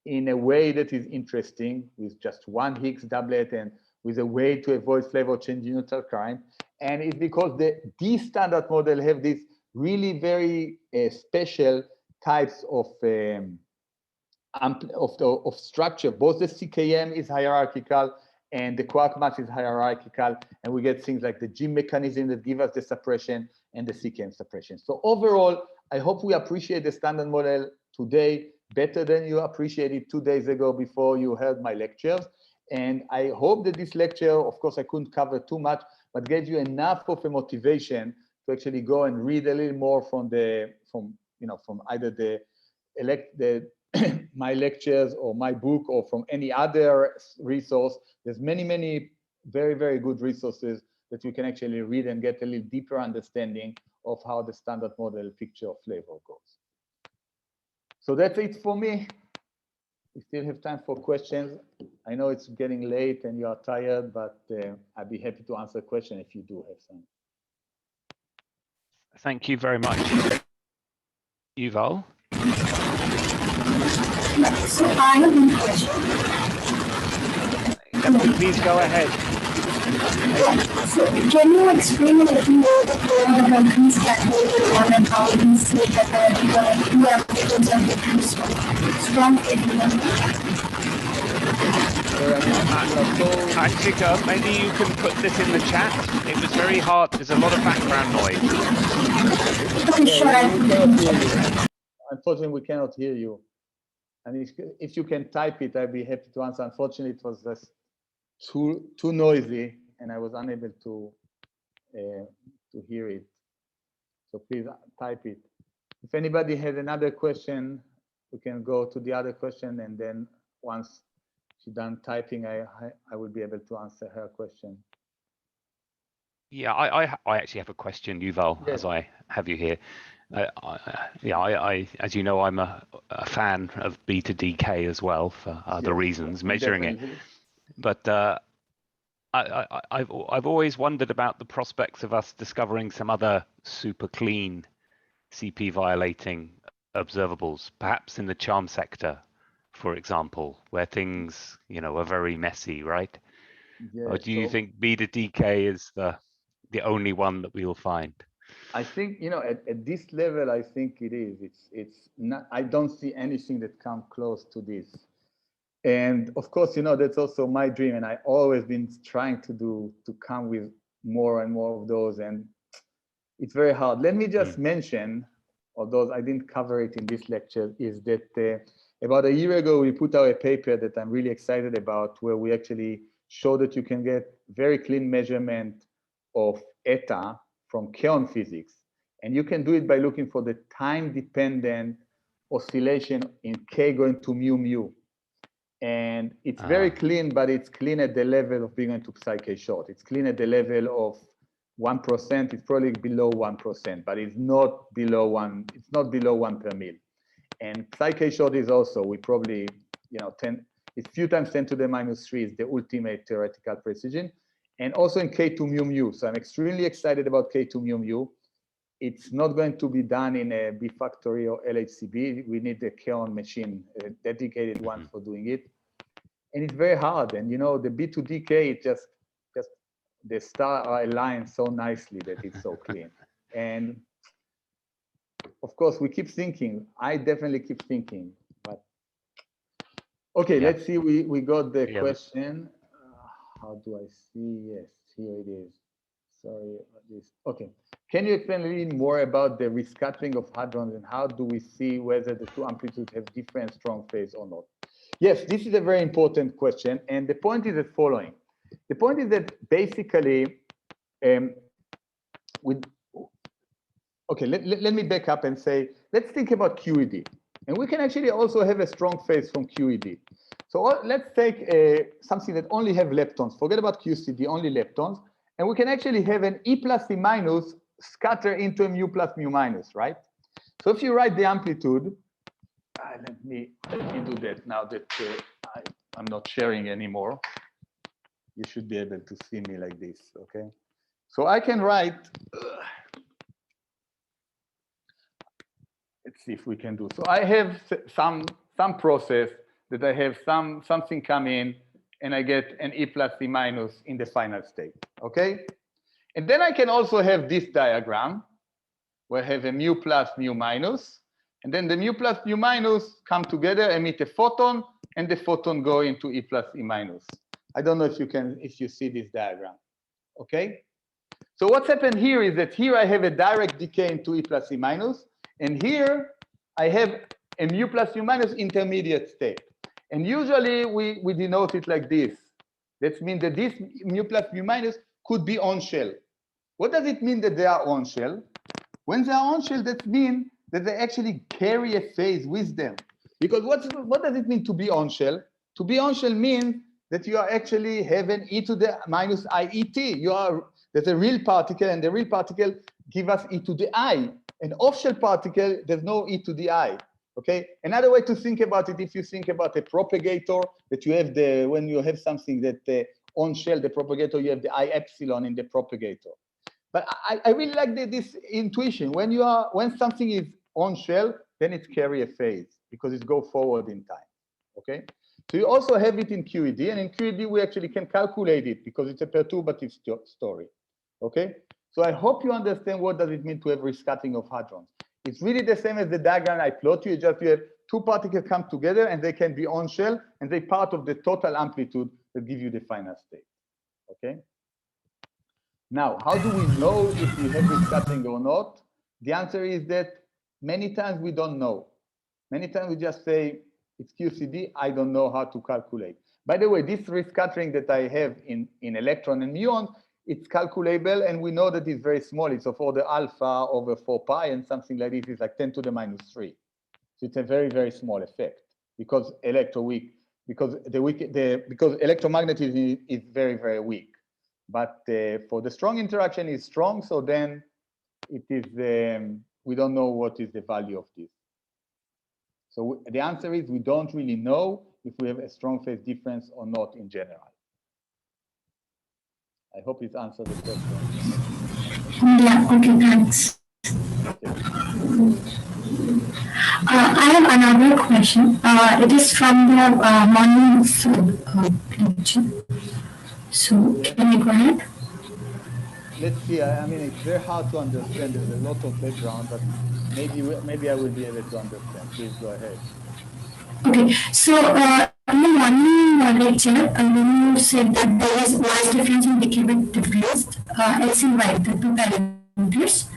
in a way that is interesting, with just one Higgs doublet and with a way to avoid Flavour change in neutral current. And it's because the standard model have these really very special types of structure. Both the CKM is hierarchical and the quark mass is hierarchical, and we get things like the G mechanism that give us the suppression and the CKM suppression. So overall, I hope we appreciate the standard model today better than you appreciated 2 days ago before you heard my lectures. And I hope that this lecture, of course, I couldn't cover too much, but gave you enough of a motivation to actually go and read a little more from either my lectures or my book or from any other resource. There's many very good resources that you can actually read and get a little deeper understanding of how the standard model picture of Flavour goes. So that's it for me. We still have time for questions. I know it's getting late and you are tired, but I'd be happy to answer a question if you do have some. Thank you very much, Yuval. So I have one question. Please go ahead. So can you explain a little more about these calculated one and how these make up the amplitudes of different strong Achika, maybe you can put this in the chat. It was very hard. There's a lot of background noise. Unfortunately, we cannot hear you. And if you can type it, I'd be happy to answer. Unfortunately, it was just too noisy, and I was unable to hear it. So please type it. If anybody has another question, we can go to the other question, and then once she's done typing, I will be able to answer her question. Yeah, I actually have a question, Yuval, yes. As I have you here. As you know, I'm a fan of beta decay as well for other reasons, measuring definitely. It. But I've always wondered about the prospects of us discovering some other super clean CP violating observables, perhaps in the charm sector, for example, where things are very messy, right? Yeah, or do you think beta decay is the only one that we will find? I think at this level, I think it is. It's not. I don't see anything that comes close to this. And of course, that's also my dream, and I always been trying to come with more and more of those, and it's very hard. Let me just mention, although I didn't cover it in this lecture, is that about a year ago we put out a paper that I'm really excited about, where we actually show that you can get very clean measurement of eta from kaon physics. And you can do it by looking for the time-dependent oscillation in k going to mu. And it's very clean, but it's clean at the level of being going to psi k short. It's clean at the level of 1%, it's probably below 1%, but it's not below 1. It's not below 1 per mil. And psi short is also, we probably, it's few times 10 to the minus 3 is the ultimate theoretical precision. And also in K2 mu mu. So I'm extremely excited about K2 mu mu. It's not going to be done in a B factory or LHCb. We need a Keon machine, a dedicated one for doing it. And it's very hard. And the B to Decay, it just the stars are aligned so nicely that it's so clean. And of course, we keep thinking. I definitely keep thinking. But okay, let's see. We got the question. How do I see? Yes, here it is. Sorry about this. Okay. Can you explain a little more about the rescattering of hadrons and how do we see whether the two amplitudes have different strong phase or not? Yes, this is a very important question. And the point is the following. The point is that basically, let me back up and say, let's think about QED. And we can actually also have a strong phase from QED. So let's take something that only have leptons. Forget about QCD, only leptons. And we can actually have an E plus E minus scatter into a mu plus mu minus, right? So if you write the amplitude, let me do that now that I'm not sharing anymore. You should be able to see me like this, okay? So I can write, let's see if we can do. So I have some process that I have something come in and I get an E plus E minus in the final state, okay? And then I can also have this diagram where I have a mu plus mu minus, and then the mu plus mu minus come together, emit a photon, and the photon go into E plus E minus. I don't know if you see this diagram, okay? So what's happened here is that here I have a direct decay into E plus E minus, and here I have a mu plus mu minus intermediate state. And usually we denote it like this. That means that this mu plus mu minus could be on shell. What does it mean that they are on shell? When they are on shell, that means that they actually carry a phase with them. Because what does it mean to be on shell? To be on shell means that you are actually have an e to the minus IET. There's a real particle, and the real particle give us e to the I. An off-shell particle, there's no e to the I. Okay. Another way to think about it, if you think about a propagator, that you have when you have something that on shell, the propagator, you have the I epsilon in the propagator. But I really like this intuition. When something is on shell, then it carry a phase because it go forward in time. Okay. So you also have it in QED, and in QED we actually can calculate it because it's a perturbative story. Okay. So I hope you understand what does it mean to have rescattering of hadrons. It's really the same as the diagram I plot you. Just you have two particles come together and they can be on shell and they're part of the total amplitude that give you the final state. Okay. Now, how do we know if we have rescattering or not? The answer is that many times we don't know. Many times we just say it's QCD. I don't know how to calculate. By the way, this rescattering that I have in electron and muon, it's calculable, and we know that it's very small. It's of order alpha over 4 pi, and something like this is like 10 to the minus 3. So it's a very, very small effect because because electromagnetism is very, very weak. But for the strong interaction is strong, so then it is we don't know what is the value of this. So the answer is we don't really know if we have a strong phase difference or not in general. I hope it answered the question. Yeah, okay, thanks. Okay. I have another question. It is from the morning lecture. So can you go ahead? Let's see. I mean, it's very hard to understand. There's a lot of background, but maybe I will be able to understand. Please go ahead. Okay, so in the morning lecture, when you said that there is mass difference and decay difference, X and Y, the two parameters.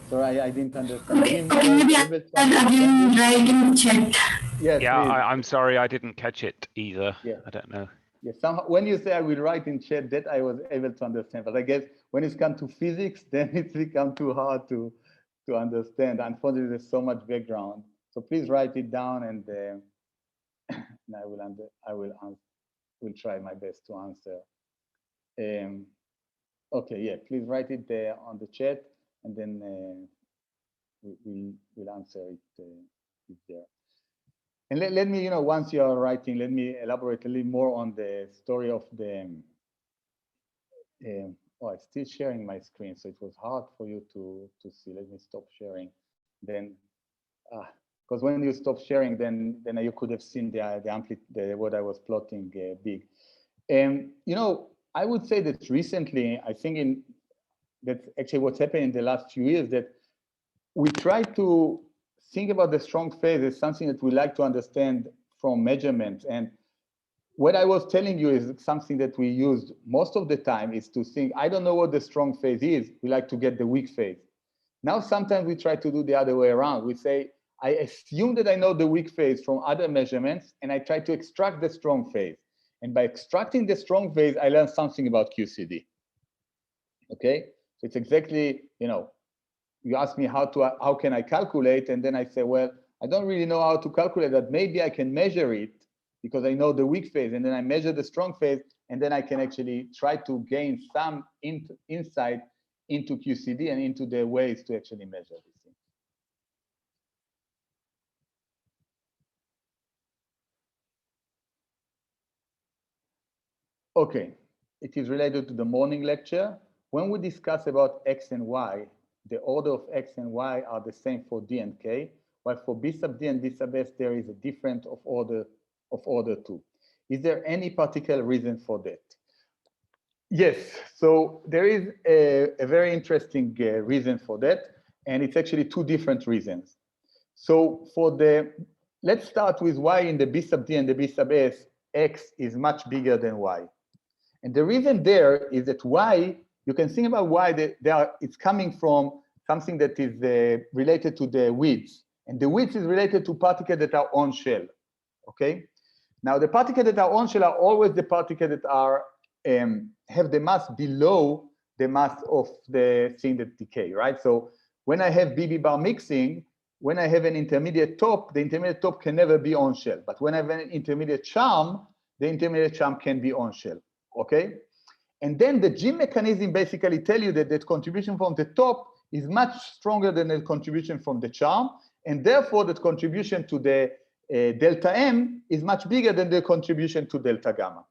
Sorry, I didn't understand. Okay, maybe I'll again write in the chat. Yes, yeah, I'm sorry, I didn't catch it either. Yeah. I don't know. Yes, somehow when you say I will write in chat, that I was able to understand. But I guess when it's come to physics, then it's become too hard to understand. Unfortunately, there's so much background. So please write it down, and I will try my best to answer. Okay, yeah, please write it there on the chat, and then we'll answer it there. And let me, once you are writing, let me elaborate a little more on the story of the. Oh, I'm still sharing my screen, so it was hard for you to see. Let me stop sharing. Then, because when you stop sharing, then you could have seen the amplitude, what I was plotting big. I would say that recently, I think that's actually what's happened in the last few years, that we try to think about the strong phase as something that we like to understand from measurements. And what I was telling you is something that we used most of the time is to think, I don't know what the strong phase is. We like to get the weak phase. Now, sometimes we try to do the other way around. We say, I assume that I know the weak phase from other measurements, and I try to extract the strong phase. And by extracting the strong phase, I learn something about QCD. Okay, so it's exactly, you ask me how can I calculate, and then I say, well, I don't really know how to calculate that. Maybe I can measure it because I know the weak phase, and then I measure the strong phase, and then I can actually try to gain some insight into QCD and into the ways to actually measure these things. Okay, it is related to the morning lecture. When we discuss about X and Y, the order of X and Y are the same for D and K, while for B sub D and B sub S, there is a difference of order 2. Is there any particular reason for that? Yes, so there is a very interesting reason for that, and it's actually 2 different reasons. So let's start with Y in the B sub D and the B sub S, X is much bigger than Y. And the reason there is that Y, you can think about Y, it's coming from something that is related to the width. And the width is related to particles that are on shell, okay? Now, the particles that are on shell are always the particles that are have the mass below the mass of the thing that decay, right? So when I have BB bar mixing, when I have an intermediate top, the intermediate top can never be on shell. But when I have an intermediate charm, the intermediate charm can be on shell, okay? And then the G mechanism basically tell you that that contribution from the top is much stronger than the contribution from the charm, and therefore that contribution to the delta M is much bigger than the contribution to delta gamma.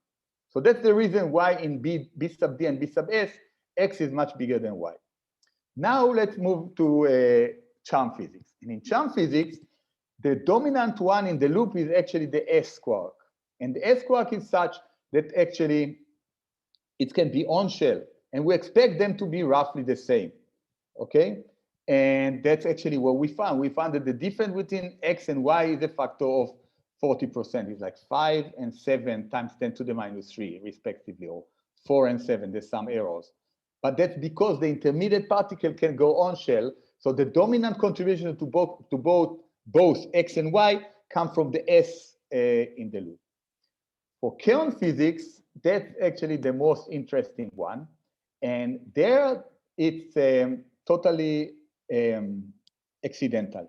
So that's the reason why in B sub D and B sub S, X is much bigger than Y. Now let's move to charm physics. And in charm physics, the dominant one in the loop is actually the S quark. And the S quark is such that actually it can be on shell. And we expect them to be roughly the same, okay? And that's actually what we found. We found that the difference between X and Y is a factor of 40%. It's like 5 and 7 times 10 to the minus 3, respectively, or 4 and 7. There's some errors. But that's because the intermediate particle can go on shell. So the dominant contribution to both X and Y come from the S in the loop. For Keon physics, that's actually the most interesting one. And there it's totally accidental.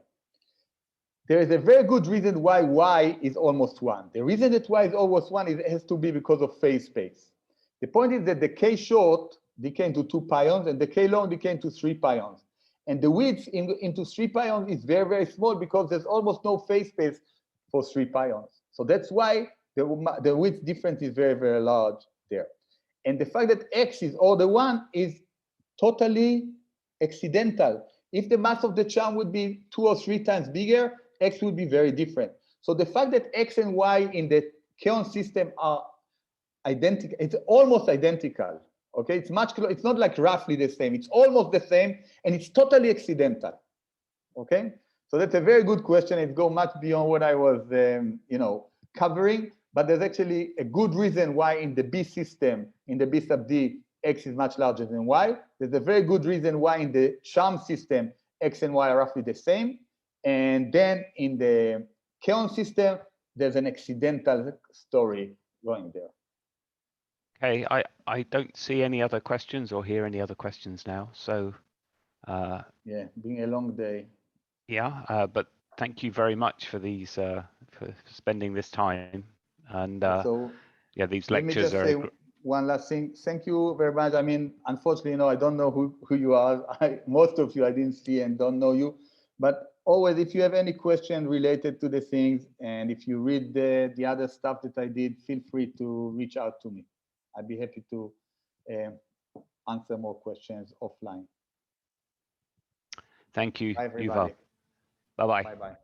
There is a very good reason why Y is almost 1. The reason that Y is almost 1 is it has to be because of phase space. The point is that the K short decay into 2 pions and the K long decay into 3 pions. And the width into 3 pions is very, very small because there's almost no phase space for 3 pions. So that's why the width difference is very, very large there. And the fact that X is order 1 is totally accidental. If the mass of the charm would be 2 or 3 times bigger, X would be very different. So the fact that X and Y in the Keon system are identical, it's almost identical. Okay, it's much closer. It's not like roughly the same. It's almost the same, and it's totally accidental. Okay, so that's a very good question. It goes much beyond what I was, covering. But there's actually a good reason why in the B system, in the B sub D, X is much larger than Y. There's a very good reason why in the charm system, X and Y are roughly the same. And then in the Keon system, there's an accidental story going there. Okay, I don't see any other questions or hear any other questions now. So, yeah, being a long day. Yeah, but thank you very much for these for spending this time. And So yeah, these lectures are one last thing. Thank you very much. I mean, unfortunately, I don't know who you are. Most of you I didn't see and don't know you. But always, if you have any question related to the things, and if you read the other stuff that I did, feel free to reach out to me. I'd be happy to answer more questions offline. Thank you, Bye, everybody. Yuval. Bye-bye. Bye-bye.